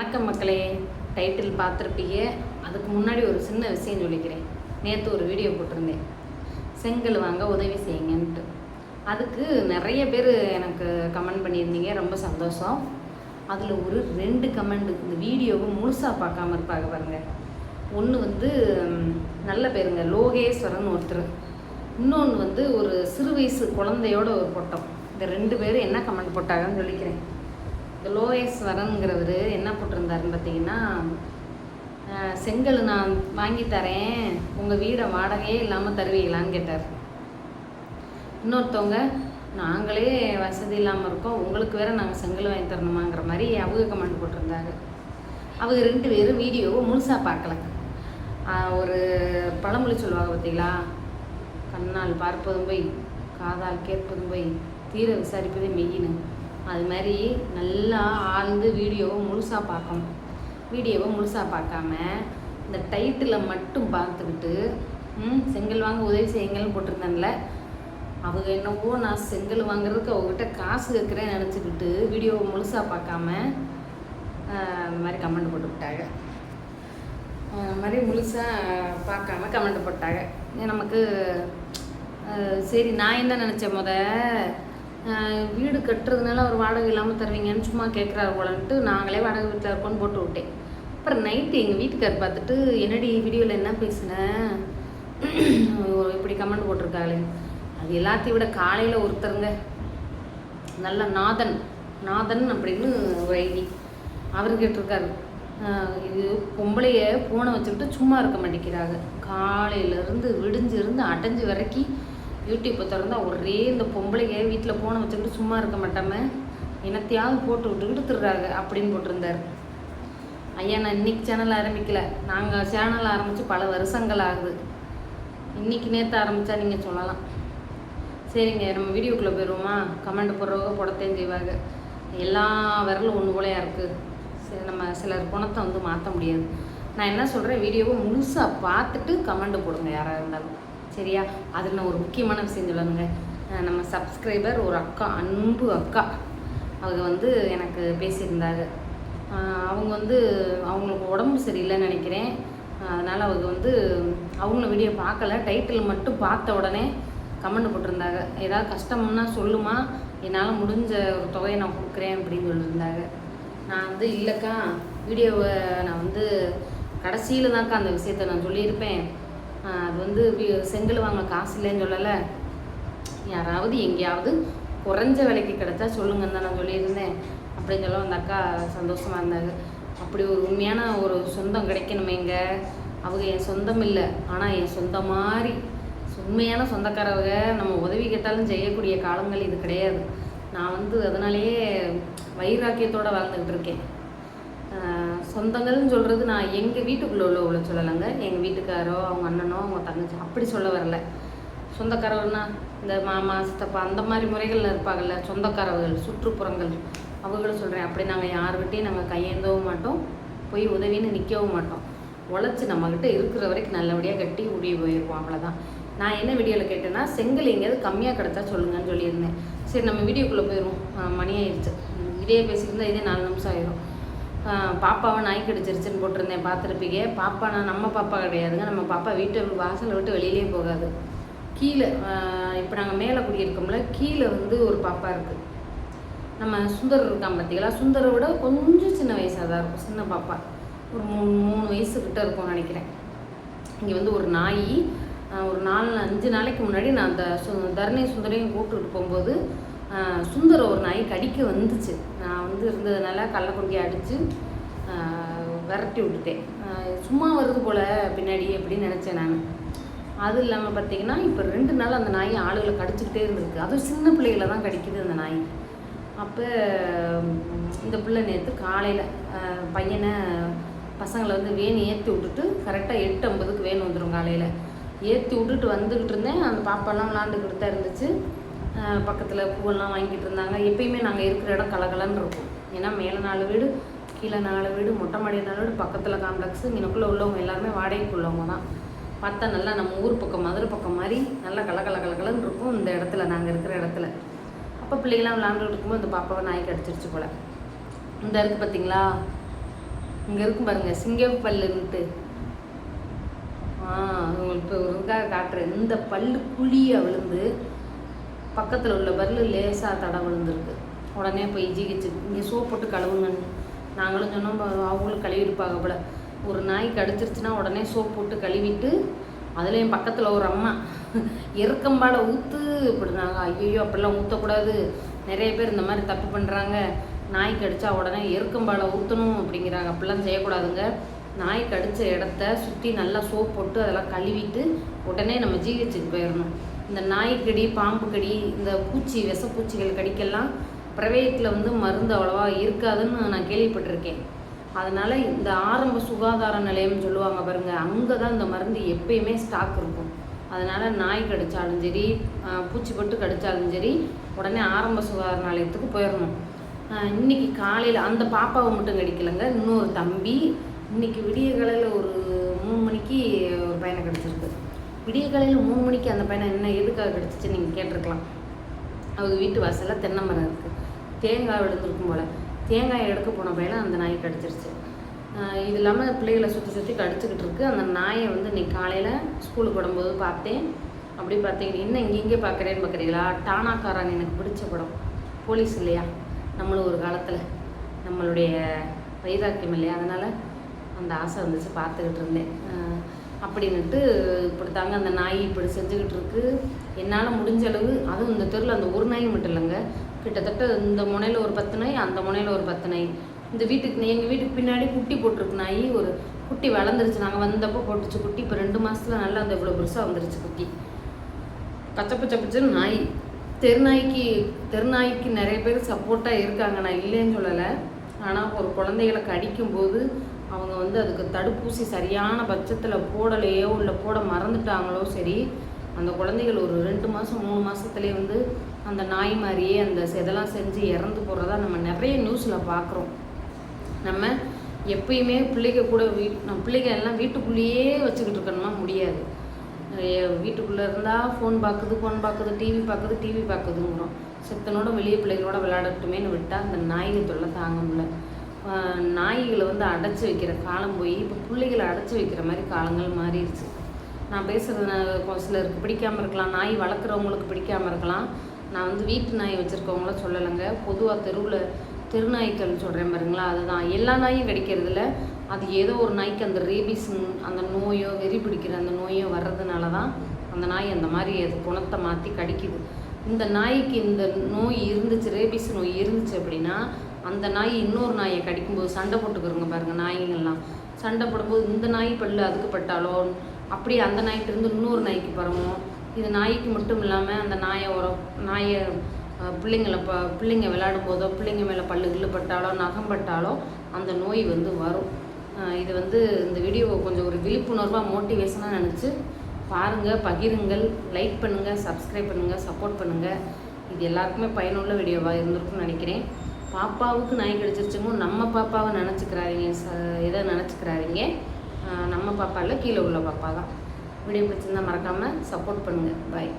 வணக்கம் மக்களே. டைட்டில் பார்த்துருப்பீங்க. அதுக்கு முன்னாடி ஒரு சின்ன விஷயம் சொல்லிக்கிறேன். நேற்று ஒரு வீடியோ போட்டிருந்தேன், செங்கல் வாங்க உதவி செய்யுங்கன்ட்டு. அதுக்கு நிறைய பேர் எனக்கு கமெண்ட் பண்ணியிருந்தீங்க, ரொம்ப சந்தோஷம். அதில் ஒரு 2 கமெண்ட் இந்த வீடியோவை முழுசாக பார்க்காம இருப்பாங்க பாருங்கள். ஒன்று நல்ல பேருங்க, லோகேஸ்வரன் ஒருத்தர். இன்னொன்று ஒரு சிறு வயசு குழந்தையோட ஒரு போட்டோம். இந்த 2 பேர் என்ன கமெண்ட் போட்டாங்கன்னு சொல்லிக்கிறேன். இந்த லோகேஸ்வரனுங்கிறவர் என்ன போட்டிருந்தாருன்னு பார்த்தீங்கன்னா, செங்கல் நான் வாங்கி தரேன், உங்கள் வீடை வாடகையே இல்லாமல் தருவீங்களான்னு கேட்டார். இன்னொருத்தவங்க, நாங்களே வசதி இல்லாமல் இருக்கோம், உங்களுக்கு வேறு நாங்கள் செங்கல் வாங்கி தரணுமாங்கிற மாதிரி அவங்க கமெண்ட் போட்டிருந்தாங்க. அவங்க 2 பேரும் வீடியோவை முழுசாக பார்க்கல. ஒரு பழமொழி சொல்லுவாங்க பார்த்தீங்களா, கண்ணால் பார்ப்பதும் போய், காதால் கேட்பதும் போய், தீர விசாரிப்பதே மெய்யின்னு. அது மாதிரி நல்லா ஆழ்ந்து வீடியோவை முழுசாக பார்க்கணும். வீடியோவை முழுசாக பார்க்காம இந்த டைட்டிலை மட்டும் பார்த்துக்கிட்டு செங்கல் வாங்க உதவி செய்யுங்கள்னு போட்டிருந்தேன்ல, அவங்க என்னவோ நான் செங்கல் வாங்குறதுக்கு அவங்ககிட்ட காசு கேட்குறேன்னு நினச்சிக்கிட்டு வீடியோவை முழுசாக பார்க்காம இந்த மாதிரி கமெண்ட் போட்டு விட்டாங்க. மாதிரி முழுசாக பார்க்காம கமெண்ட் போட்டாங்க. நமக்கு சரி, நான் என்ன நினச்சேன், வீடு கட்டுறதுனால அவர் வாடகை இல்லாமல் தருவீங்கன்னு சும்மா கேட்குறாரு போலன்ட்டு நாங்களே வாடகை வீட்டில் இருக்கோன்னு போட்டு விட்டேன். அப்புறம் நைட்டு எங்கள் வீட்டுக்கார் பார்த்துட்டு, என்னடி வீடியோவில் என்ன பேசினேன், இப்படி கமெண்ட் போட்டிருக்காளே. அது எல்லாத்தையும் விட காலையில் ஒருத்தருங்க, நல்ல நாதன் அப்படின்னு ஒரு ஐடி, அவர் கேட்டிருக்காரு, இது பொம்பளைய ஃபோனை வச்சுக்கிட்டு சும்மா இருக்க மாட்டேங்கிறாங்க, காலையிலேருந்து விடிஞ்சிருந்து அடைஞ்சு வரைக்கும் யூடியூப்பை திறந்தா ஒரே இந்த பொம்பளைங்க வீட்டில் ஃபோனை வச்சுக்கிட்டு சும்மா இருக்க மாட்டாமல் என்னத்தையாவது போட்டு விட்டுக்கிட்டு திருறாங்க அப்படின்னு போட்டிருந்தார். ஐயா, நான் இன்றைக்கி சேனல் ஆரம்பிக்கல, நாங்கள் சேனல் ஆரம்பித்து பல வருஷங்கள் ஆகுது. இன்றைக்கி நேற்று ஆரம்பித்தா நீங்கள் சொல்லலாம். சரிங்க, நம்ம வீடியோக்குள்ளே போயிடுவோமா? கமெண்ட் போடுறவங்க போடத்தையும் செய்வாங்க. எல்லா விரலும் ஒன்று போலையாக இருக்குது. சரி, நம்ம சிலர் குணத்தை மாற்ற முடியாது. நான் என்ன சொல்கிறேன், வீடியோவை முழுசாக பார்த்துட்டு கமெண்ட் போடுங்க யாராக இருந்தாலும், சரியா? அதில் நான் ஒரு முக்கியமான விஷயம் சொல்லணுங்க. நம்ம சப்ஸ்கிரைபர் ஒரு அக்கா, அன்பு அக்கா, அவங்க எனக்கு பேசியிருந்தாங்க. அவங்க அவங்களுக்கு உடம்பு சரியில்லைன்னு நினைக்கிறேன். அதனால் அவங்க அவங்கள வீடியோ பார்க்கல, டைட்டில் மட்டும் பார்த்த உடனே கமெண்ட் போட்டிருந்தாங்க, ஏதாவது கஷ்டம்னா சொல்லுமா, என்னால் முடிஞ்ச ஒரு தொகையை நான் கொடுக்குறேன் அப்படின்னு சொல்லியிருந்தாங்க. நான் இல்லைக்கா, வீடியோவை நான் கடைசியில் தான்க்கா அந்த விஷயத்த நான் சொல்லியிருப்பேன். அது செங்கல் வாங்க காசு இல்லைன்னு சொல்லலை, யாராவது எங்கேயாவது குறைஞ்ச விலைக்கு கிடச்சா சொல்லுங்கன்னு தான் நான் சொல்லியிருந்தேன் அப்படின்னு சொல்ல அந்த அக்கா சந்தோஷமாக இருந்தாங்க. அப்படி ஒரு உண்மையான ஒரு சொந்தம் கிடைக்கணுமேங்க. அவங்க என் சொந்தம் இல்லை, ஆனால் என் சொந்த மாதிரி உண்மையான சொந்தக்காரவங்க. நம்ம உதவி கேட்டாலும் செய்யக்கூடிய காலங்கள் இது கிடையாது. நான் அதனாலேயே வைராக்கியத்தோடு வாழ்ந்துக்கிட்டு இருக்கேன். சொந்தங்கள்னு சொல்கிறது நான் எங்கள் வீட்டுக்குள்ளே உள்ள சொல்லலைங்க. எங்கள் வீட்டுக்காரோ, அவங்க அண்ணனோ, அவங்க தங்கச்சி அப்படி சொல்ல வரல. சொந்தக்காரவர்னா இந்த மாமா, சித்தப்பா அந்த மாதிரி முறைகளில் இருப்பாங்கள்ல, சொந்தக்காரவர்கள், சுற்றுப்புறங்கள், அவங்களும் சொல்கிறேன். அப்படி நாங்கள் யாருக்கிட்டையும் நாங்கள் கையேந்தவும் மாட்டோம், போய் உதவின்னு நிற்கவும் மாட்டோம். உழைச்சி நம்மக்கிட்ட இருக்கிற வரைக்கும் நல்லபடியாக கட்டி உடைய போயிடுவோம், அவ்வளோதான். நான் என்ன வீடியோவில் கேட்டேன்னா, செங்கல் எங்கேயாவது கம்மியாக கிடச்சா சொல்லுங்கன்னு சொல்லியிருந்தேன். சரி, நம்ம வீடியோக்குள்ளே போயிடுவோம். மணி ஆயிடுச்சு. இதே பேசியிருந்தால் இதே 4 நிமிஷம் ஆயிடும். பாப்பாவை நாய் கடிச்சிருச்சுன்னு போட்டிருந்தேன், பார்த்துருப்பீங்க. நம்ம பாப்பா கிடையாதுங்க. நம்ம பாப்பா வீட்டை வாசலை விட்டு வெளியிலே போகாது. கீழே இப்போ நாங்கள் மேலே குடியிருக்கோம்ல, கீழே ஒரு பாப்பா இருக்குது. நம்ம சுந்தர் இருக்கான் பார்த்தீங்களா, சுந்தரை விட கொஞ்சம் சின்ன வயசாக தான் இருக்கும். சின்ன பாப்பா ஒரு 3 வயசுக்கிட்ட இருக்கும்னு நினைக்கிறேன். இங்கே ஒரு நாய் ஒரு 4-5 நாளைக்கு முன்னாடி நான் அந்த தர்ணி சுந்தரையும் கூப்பிட்டுட்டு போகும்போது சுந்தர ஒரு நாய் கடிக்க வந்துச்சு. நான் இருந்ததுனால கள்ளக்குடிக்கை அடித்து விரட்டி விட்டுட்டேன். சும்மா வருது போல் பின்னாடி அப்படின்னு நினச்சேன் நான். அது இல்லாமல் பார்த்தீங்கன்னா, இப்போ 2 நாள் அந்த நாய் ஆளுகளை கடிச்சிக்கிட்டே இருந்திருக்கு. அதுவும் சின்ன பிள்ளைகளை தான் கடிக்குது அந்த நாய். அப்போ இந்த பிள்ளை நேற்று காலையில் பையனை பசங்களை வேன் ஏற்றி விட்டுட்டு கரெக்டாக 8:50க்கு வேன் வந்துடும். காலையில் ஏற்றி விட்டுட்டு வந்துக்கிட்டு இருந்தேன். அந்த பாப்பாலாம் விளாண்டுக்கிட்டு தான் இருந்துச்சு. பக்கத்தில் பூவெல்லாம் வாங்கிட்டு இருந்தாங்க. எப்பயுமே நாங்கள் இருக்கிற இடம் கலகலன்னு இருக்கும். ஏன்னா மேலே 4 வீடு, கீழே 4 வீடு, மொட்டை மாடி 4 வீடு, பக்கத்தில் காம்ப்ளெக்ஸு. இங்கனுக்குள்ளே உள்ளவங்க எல்லாருமே வாடகைக்கு உள்ளவங்க தான். பார்த்தா நல்லா நம்ம ஊர் பக்கம், மதுரை பக்கம் மாதிரி நல்லா கலகலன்னு இருக்கும் இந்த இடத்துல, நாங்கள் இருக்கிற இடத்துல. அப்போ பிள்ளைகளாம் விளாண்டுட்டு இருக்கும்போது இந்த பாப்பாவை நாய் கடிச்சிருச்சு போல். இந்த இருக்குது பார்த்தீங்களா, இங்கே இருக்கும் பாருங்கள் சிங்கப்பல்லுன்ட்டு. உங்களுக்கு இப்போ ஒருக்காக காட்டுறேன். இந்த பல்லு குழியாக விழுந்து பக்கத்தில் உள்ள பல்லு லேசாக தடை விழுந்துருக்கு. உடனே போய் ஜிஹெச்சு இங்கே சோப் போட்டு கழுவுங்கன்னு நாங்களும் சொன்னோம். அவங்களும் கழுவிருப்பாங்க போல். ஒரு நாய் கடிச்சிருச்சுன்னா உடனே சோப் போட்டு கழுவிட்டு அதில் என் பக்கத்தில் ஒரு அம்மா எருக்கம்பால் ஊற்று அப்படின்னாங்க. ஐயோ அப்படிலாம் ஊற்றக்கூடாது, நிறைய பேர் இந்த மாதிரி தப்பு பண்ணுறாங்க. நாய் கடிச்சா உடனே எருக்கம்பாலை ஊற்றணும் அப்படிங்கிறாங்க. அப்படிலாம் செய்யக்கூடாதுங்க. நாய் கடித்த இடத்த சுற்றி நல்லா சோப் போட்டு அதெல்லாம் கழுவிட்டு உடனே நம்ம ஜிஹெச்சுக்கு போயிடணும். இந்த நாய்க்கடி, பாம்பு கடி, இந்த பூச்சி, விஷப்பூச்சிகள் கடிக்கெல்லாம் ப்ரைவேட்டில் வந்து மருந்து அவ்வளோவா இருக்காதுன்னு நான் கேள்விப்பட்டிருக்கேன். அதனால் இந்த ஆரம்ப சுகாதார நிலையம்னு சொல்லுவாங்க பாருங்கள், அங்கே தான் இந்த மருந்து எப்பயுமே ஸ்டாக் இருக்கும். அதனால் நாய் கடித்தாலும் சரி, பூச்சி பட்டு கடித்தாலும் சரி, உடனே ஆரம்ப சுகாதார நிலையத்துக்கு போயிடணும். இன்றைக்கி காலையில் அந்த பாப்பாவை மட்டும் கடிக்கலைங்க, இன்னொரு தம்பி இன்றைக்கி விடிய காலையில் ஒரு 3 மணிக்கு ஒரு பையனை கிடச்சிருக்கு. விடிய காலையில் 3 மணிக்கு அந்த பையனை என்ன எதுக்காக கிடச்சிச்சு நீங்கள் கேட்டிருக்கலாம். அவங்க வீட்டு வாசலில் தென்னை மரம் இருக்குது, தேங்காய் விழுந்திருக்கும் போல். தேங்காயை எடுக்க போன பையனை அந்த நாயை கடிச்சிருச்சு. இது இல்லாமல் பிள்ளைகளை சுற்றி கடிச்சிக்கிட்டு இருக்கு. அந்த நாயை வந்து இன்றைக்கி காலையில் ஸ்கூலுக்கு விடும்போது பார்த்தேன். அப்படி பார்த்தீங்கன்னா இன்னும் இங்கே பார்க்குறேன்னு பார்க்குறீங்களா, டானாக்காரன் எனக்கு பிடிச்ச படம். போலீஸ் இல்லையா நம்மளும் ஒரு காலத்தில், நம்மளுடைய வைராக்கியம் இல்லையா, அதனால் அந்த ஆசை வந்துச்சு, பார்த்துக்கிட்டு இருந்தேன். அப்படின்ட்டு இப்படி தாங்க அந்த நாய் இப்படி செஞ்சுக்கிட்டு இருக்கு. என்னால் முடிஞ்ச அளவு, அதுவும் இந்த தெருவில் அந்த ஒரு நாய் மட்டும் இல்லைங்க, கிட்டத்தட்ட இந்த முனையில் ஒரு 10 நாய், அந்த முனையில் ஒரு 10 நாய். இந்த வீட்டுக்கு எங்கள் வீட்டுக்கு பின்னாடி குட்டி போட்டிருக்கு நாய். ஒரு குட்டி வளர்ந்துருச்சு, நாங்கள் வந்தப்போ போட்டுச்சு குட்டி. இப்போ 2 மாதத்தில் நல்லா அந்த இவ்வளோ பெருசாக வந்துருச்சு குட்டி. பச்சைன்னு நாய். தெருநாய்க்கு நிறைய பேர் சப்போர்ட்டாக இருக்காங்க, நான் இல்லைன்னு சொல்லலை. ஆனால் ஒரு குழந்தைகளை கடிக்கும்போது அவங்க வந்து அதுக்கு தடுப்பூசி சரியான பட்சத்தில் போடலையோ இல்லை போட மறந்துட்டாங்களோ சரி, அந்த குழந்தைகள் ஒரு 2 மாதம் 3 மாதத்துலேயே வந்து அந்த நாய் மாதிரியே அந்த இதெல்லாம் செஞ்சு இறந்து போகிறதா நம்ம நிறைய நியூஸில் பார்க்குறோம். நம்ம எப்பயுமே பிள்ளைங்க கூட நம்ம பிள்ளைங்க எல்லாம் வீட்டுக்குள்ளேயே வச்சுக்கிட்டு இருக்கணுமா முடியாது. வீட்டுக்குள்ளே இருந்தால் ஃபோன் பார்க்குது, டிவி பார்க்குதுங்கிறோம். செத்தனோட வெளியே பிள்ளைகளோட விளையாடட்டுமேனு விட்டால் அந்த நாய்கள் தொல்லை தாங்க முடியல. நாய்களை வந்து அடைச்சி வைக்கிற காலம் போய் இப்போ பிள்ளைகளை அடைச்சி வைக்கிற மாதிரி காலங்கள் மாறிடுச்சு. நான் பேசுகிறது சிலருக்கு பிடிக்காமல் இருக்கலாம், நாய் வளர்க்குறவங்களுக்கு பிடிக்காமல் இருக்கலாம். நான் வந்து வீட்டு நாய் வச்சுருக்கவங்கள சொல்லலைங்க, பொதுவாக தெருநாய்கள் சொல்கிறேன் பாருங்களா, அதுதான். எல்லா நாயும் கிடைக்கிறதில்ல, அது ஏதோ ஒரு நாய்க்கு அந்த ரேபிஸ் அந்த நோயோ வெறி பிடிக்கிற அந்த நோயோ வர்றதுனால தான் அந்த நாய் அந்த மாதிரி அது குணத்தை மாற்றி கடிக்குது. இந்த நாய்க்கு இந்த நோய் இருந்துச்சு, ரேபிஸ் நோய் இருந்துச்சு அப்படின்னா அந்த நாய் இன்னொரு நாயை கடிக்கும்போது சண்டை போட்டுக்கிறோங்க பாருங்கள். நாய்ங்கள்லாம் சண்டை போடும்போது இந்த நாய் பல்லு அதுக்கு பட்டாலோ அப்படி அந்த நாய்கிட்டேருந்து இன்னொரு நாய்க்கு பரவும். இது நாய்க்கு மட்டும் இல்லாமல் அந்த நாயை பிள்ளைங்க விளையாடும் போதோ பிள்ளைங்க மேலே பல்லு பட்டாலோ நகம் பட்டாலோ அந்த நோய் வந்து வரும். இது வந்து இந்த வீடியோவை கொஞ்சம் ஒரு விழிப்புணர்வாக மோட்டிவேஷனாக நினச்சி பாருங்கள், பகிருங்கள், லைக் பண்ணுங்கள், சப்ஸ்கிரைப் பண்ணுங்கள், சப்போர்ட் பண்ணுங்கள். இது எல்லாருக்குமே பயனுள்ள வீடியோவாக இருந்திருக்கும்னு நினைக்கிறேன். பாப்பாவுக்கு நாய் கடிச்சிருச்சமோ நம்ம பாப்பாவை நினச்சிக்கிறாதீங்க, எதை நினச்சிக்கிறாதீங்க. நம்ம பாப்பா இல்லை, கீழே உள்ள பாப்பா தான். வீடியோ பிடிச்சிருந்தால் மறக்காமல் சப்போர்ட் பண்ணுங்கள். பாய்.